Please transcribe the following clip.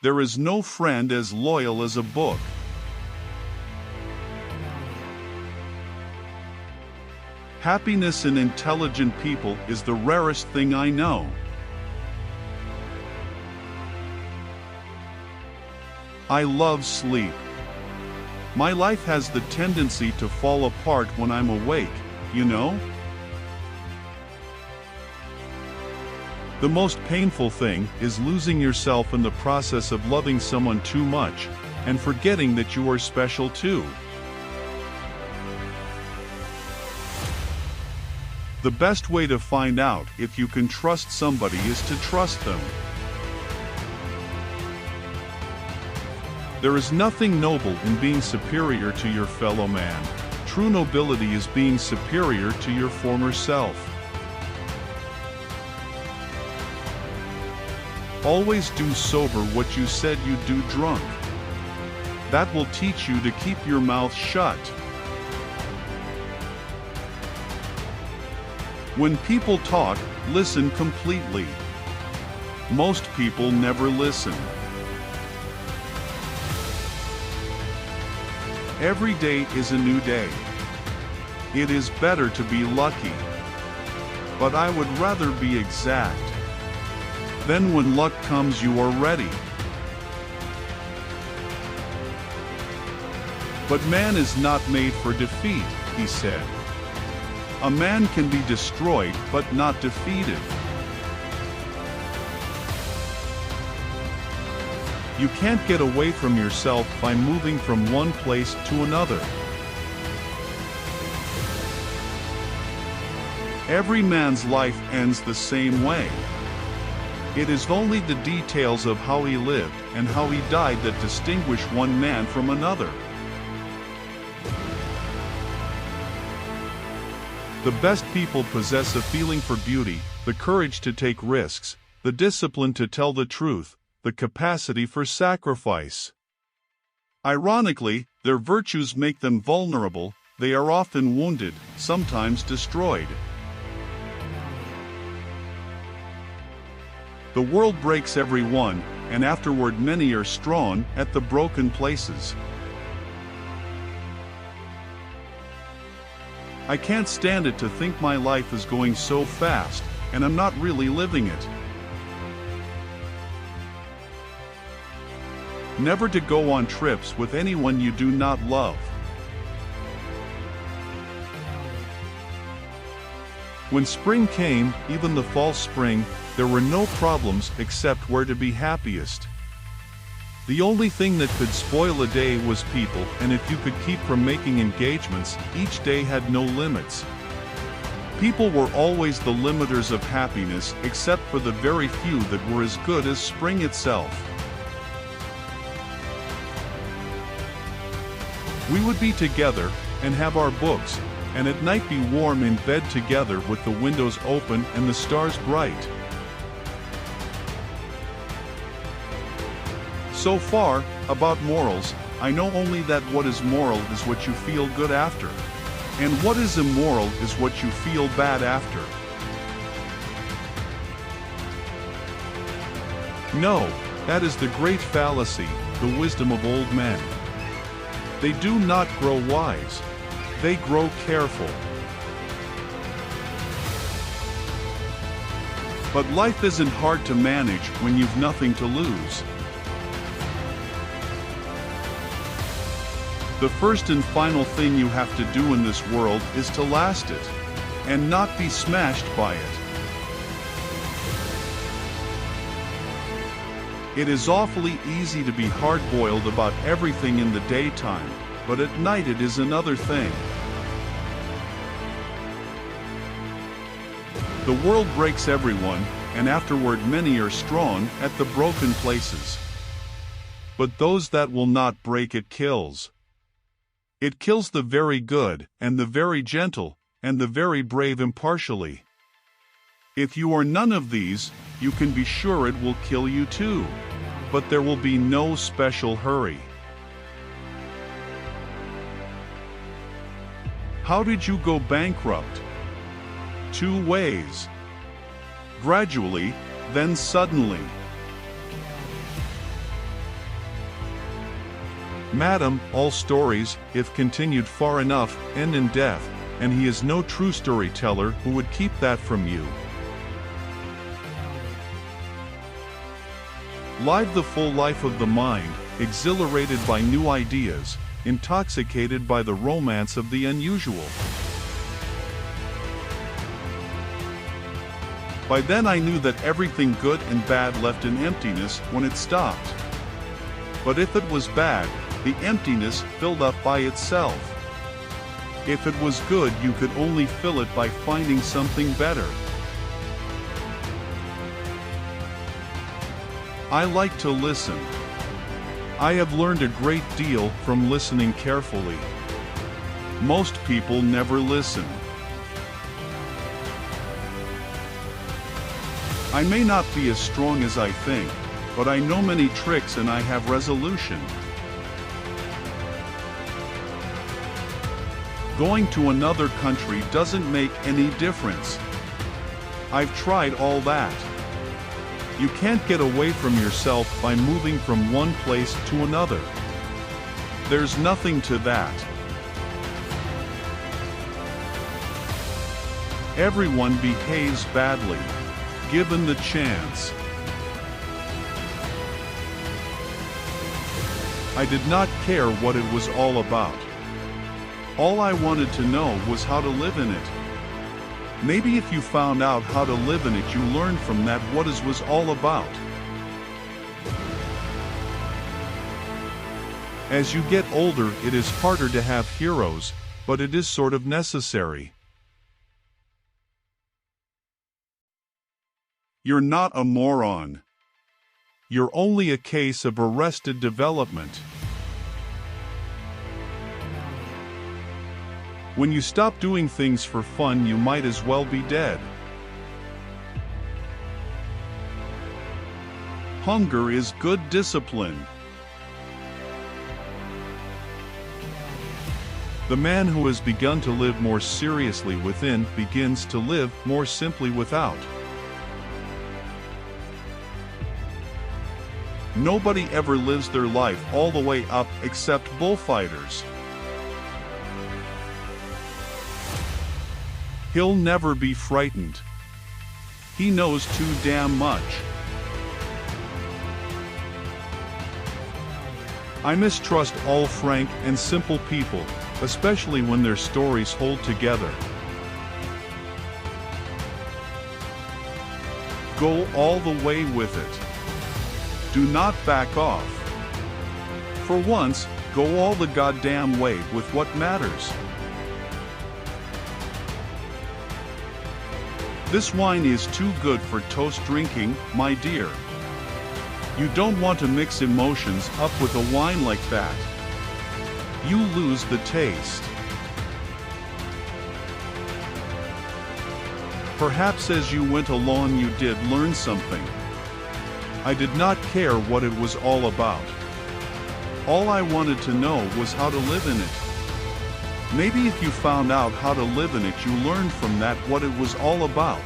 There is no friend as loyal as a book. Happiness in intelligent people is the rarest thing I know. I love sleep. My life has the tendency to fall apart when I'm awake, you know? The most painful thing is losing yourself in the process of loving someone too much, and forgetting that you are special too. The best way to find out if you can trust somebody is to trust them. There is nothing noble in being superior to your fellow man. True nobility is being superior to your former self. Always do sober what you said you'd do drunk. That will teach you to keep your mouth shut. When people talk, listen completely. Most people never listen. Every day is a new day. It is better to be lucky. But I would rather be exact. Then when luck comes, you are ready. But man is not made for defeat, he said. A man can be destroyed, but not defeated. You can't get away from yourself by moving from one place to another. Every man's life ends the same way. It is only the details of how he lived and how he died that distinguish one man from another. The best people possess a feeling for beauty, the courage to take risks, the discipline to tell the truth, the capacity for sacrifice. Ironically, their virtues make them vulnerable. They are often wounded, sometimes destroyed. The world breaks everyone, and afterward many are strong at the broken places. I can't stand it to think my life is going so fast, and I'm not really living it. Never to go on trips with anyone you do not love. When spring came, even the false spring, there were no problems except where to be happiest. The only thing that could spoil a day was people, and if you could keep from making engagements, each day had no limits. People were always the limiters of happiness, except for the very few that were as good as spring itself. We would be together, and have our books, and at night be warm in bed together with the windows open and the stars bright. So far, about morals, I know only that what is moral is what you feel good after, and what is immoral is what you feel bad after. No, that is the great fallacy, the wisdom of old men. They do not grow wise. They grow careful. But life isn't hard to manage when you've nothing to lose. The first and final thing you have to do in this world is to last it, and not be smashed by it. It is awfully easy to be hard-boiled about everything in the daytime, but at night it is another thing. The world breaks everyone, and afterward many are strong at the broken places. But those that will not break it kills. It kills the very good, and the very gentle, and the very brave impartially. If you are none of these, you can be sure it will kill you too. But there will be no special hurry. How did you go bankrupt? 2 ways. Gradually, then suddenly. Madam, all stories, if continued far enough, end in death, and he is no true storyteller who would keep that from you. Live the full life of the mind, exhilarated by new ideas, intoxicated by the romance of the unusual. By then I knew that everything good and bad left an emptiness when it stopped. But if it was bad, the emptiness filled up by itself. If it was good, you could only fill it by finding something better. I like to listen. I have learned a great deal from listening carefully. Most people never listen. I may not be as strong as I think, but I know many tricks and I have resolution. Going to another country doesn't make any difference. I've tried all that. You can't get away from yourself by moving from one place to another. There's nothing to that. Everyone behaves badly, given the chance. I did not care what it was all about. All I wanted to know was how to live in it. Maybe if you found out how to live in it, you learned from that what it was all about. As you get older, it is harder to have heroes, but it is sort of necessary. You're not a moron. You're only a case of arrested development. When you stop doing things for fun, you might as well be dead. Hunger is good discipline. The man who has begun to live more seriously within begins to live more simply without. Nobody ever lives their life all the way up except bullfighters. He'll never be frightened. He knows too damn much. I mistrust all frank and simple people, especially when their stories hold together. Go all the way with it. Do not back off. For once, go all the goddamn way with what matters. This wine is too good for toast drinking, my dear. You don't want to mix emotions up with a wine like that. You lose the taste. Perhaps as you went along you did learn something. I did not care what it was all about. All I wanted to know was how to live in it. Maybe if you found out how to live in it, you learned from that what it was all about.